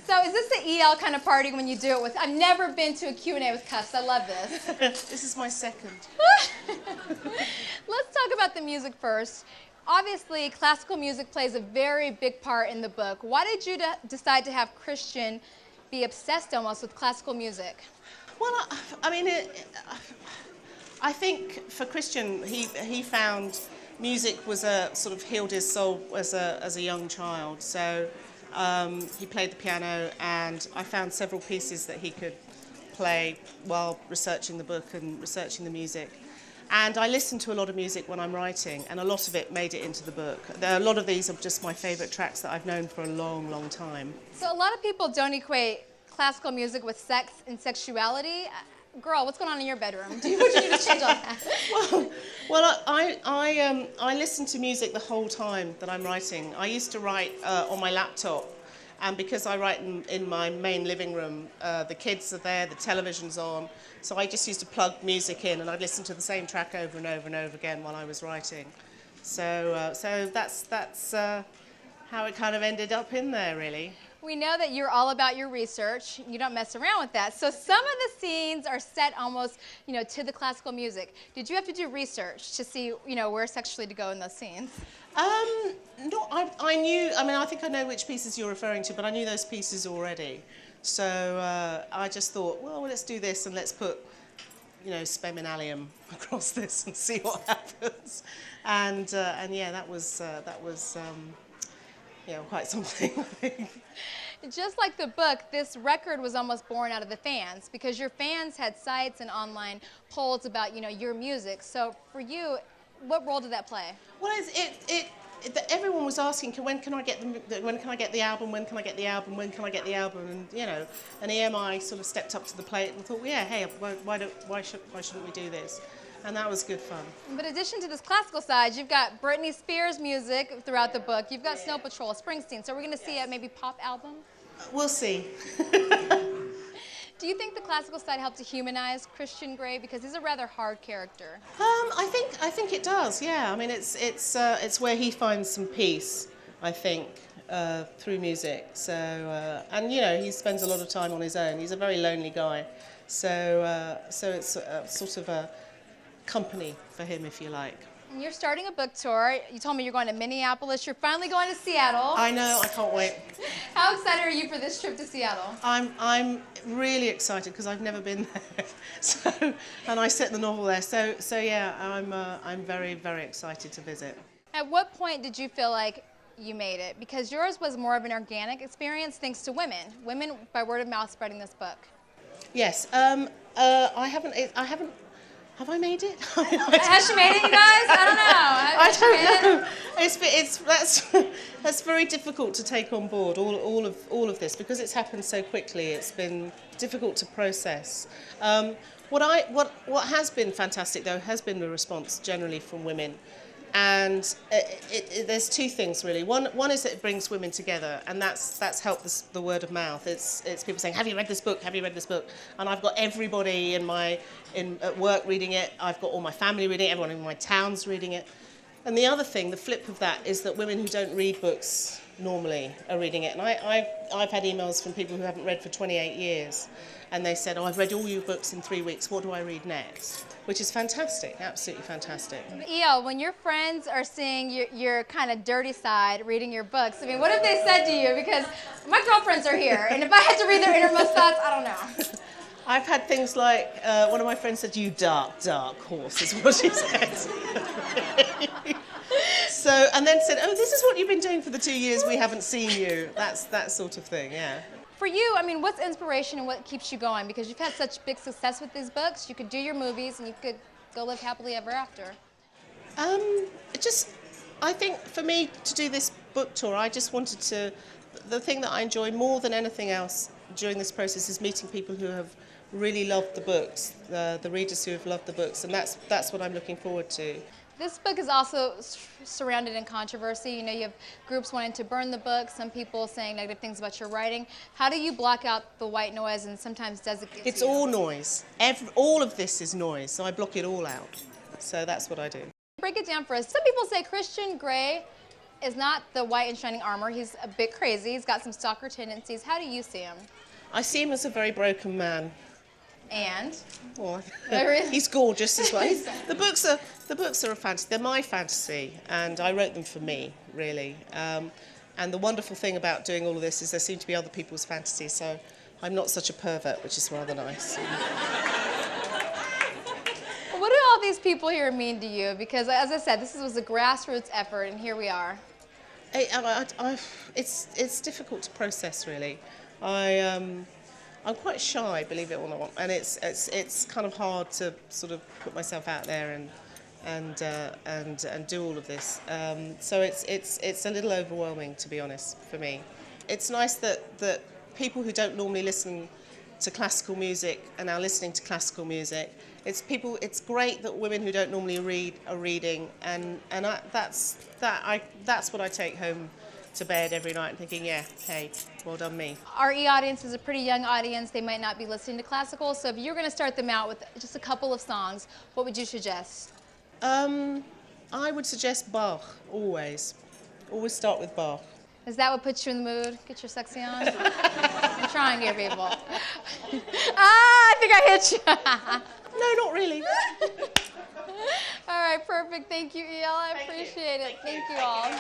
So is this the EL kind of party when you do it with, I've never been to a Q&A with Cuffs, I love this. This is my second. Let's talk about the music first. Obviously, classical music plays a very big part in the book. Why did you decide to have Christian be obsessed almost with classical music? Well, I mean, I think for Christian, he found music was a sort of healed his soul as a young child. So he played the piano, and I found several pieces that he could play while researching the book and researching the music. And I listen to a lot of music when I'm writing, and a lot of it made it into the book. A lot of these are just my favourite tracks that I've known for a long, long time. So a lot of people don't equate classical music with sex and sexuality. Girl, what's going on in your bedroom? What do you do to change all that? Well, I listen to music the whole time that I'm writing. I used to write on my laptop, and because I write in my main living room, the kids are there, the television's on, so I just used to plug music in, and I'd listen to the same track over and over and over again while I was writing. So that's how it kind of ended up in there, really. We know that you're all about your research. You don't mess around with that. So some of the scenes are set almost, to the classical music. Did you have to do research to see, where sexually to go in those scenes? No, I knew. I mean, I think I know which pieces you're referring to, but I knew those pieces already. So I just thought, well, let's do this and let's put, spem and allium across this and see what happens. And yeah, that was quite something, I think. Just like the book, this record was almost born out of the fans, because your fans had sites and online polls about, your music. So for you, what role did that play? Well, everyone was asking, when can I get the album? When can I get the album? When can I get the album? When can I get the album? And EMI sort of stepped up to the plate and thought, well, yeah, hey, why shouldn't we do this? And that was good fun. But in addition to this classical side, you've got Britney Spears music throughout the book. You've got Snow Patrol, Springsteen. So we're going to see a maybe pop album? We'll see. Do you think the classical side helped to humanize Christian Grey, because he's a rather hard character? I think it does. Yeah. I mean, it's where he finds some peace, I think, through music. So and he spends a lot of time on his own. He's a very lonely guy. So it's sort of a company for him, if you like. And you're starting a book tour. You told me you're going to Minneapolis. You're finally going to Seattle. I know. I can't wait. How excited are you for this trip to Seattle? I'm really excited because I've never been there. And I set the novel there. So yeah, I'm very, very excited to visit. At what point did you feel like you made it? Because yours was more of an organic experience thanks to women by word of mouth spreading this book. Yes. I haven't. Have I made it? Has she made it, you guys? I don't know. That's very difficult to take on board. All of this, because it's happened so quickly. It's been difficult to process. What has been fantastic though has been the response generally from women. And there's two things really. One is that it brings women together, and that's helped the word of mouth. It's people saying, "Have you read this book? Have you read this book?" And I've got everybody at work reading it. I've got all my family reading it. Everyone in my town's reading it. And the other thing, the flip of that, is that women who don't read books normally are reading it. And I've had emails from people who haven't read for 28 years, and they said, "Oh, I've read all your books in 3 weeks. What do I read next?" Which is fantastic, absolutely fantastic. EL, when your friends are seeing your kind of dirty side reading your books, I mean, what have they said to you? Because my girlfriends are here, and if I had to read their innermost thoughts, I don't know. I've had things like, one of my friends said, "You dark, dark horse," is what she said. So, and then said, "Oh, this is what you've been doing for the 2 years we haven't seen you." That sort of thing, yeah. For you, I mean, what's inspiration and what keeps you going? Because you've had such big success with these books. You could do your movies and you could go live happily ever after. I think for me to do this book tour, I just wanted to, the thing that I enjoy more than anything else during this process is meeting people who have really loved the books, the readers who have loved the books, and that's what I'm looking forward to. This book is also surrounded in controversy. You have groups wanting to burn the book, some people saying negative things about your writing. How do you block out the white noise and sometimes designate? It's all noise. All of this is noise, so I block it all out. So that's what I do. Break it down for us. Some people say Christian Grey is not the white and shining armor. He's a bit crazy. He's got some stalker tendencies. How do you see him? I see him as a very broken man. And? Oh, he's gorgeous as well. The books are a fantasy. They're my fantasy, and I wrote them for me, really. And the wonderful thing about doing all of this is there seem to be other people's fantasies, so I'm not such a pervert, which is rather nice. What do all these people here mean to you? Because, as I said, this was a grassroots effort, and here we are. It's difficult to process, really. I'm quite shy, believe it or not, and it's kind of hard to sort of put myself out there and do all of this. So it's a little overwhelming, to be honest, for me. It's nice that people who don't normally listen to classical music are now listening to classical music. It's great that women who don't normally read are reading, and that's what I take home to bed every night and thinking, yeah, hey, well done me. Our e-audience is a pretty young audience. They might not be listening to classical, so if you're going to start them out with just a couple of songs, what would you suggest? I would suggest Bach, always. Always start with Bach. Is that what puts you in the mood? Get your sexy on? I'm trying here, people. I think I hit you. No, not really. All right, perfect. Thank you, E.L. I appreciate it. Thank you all.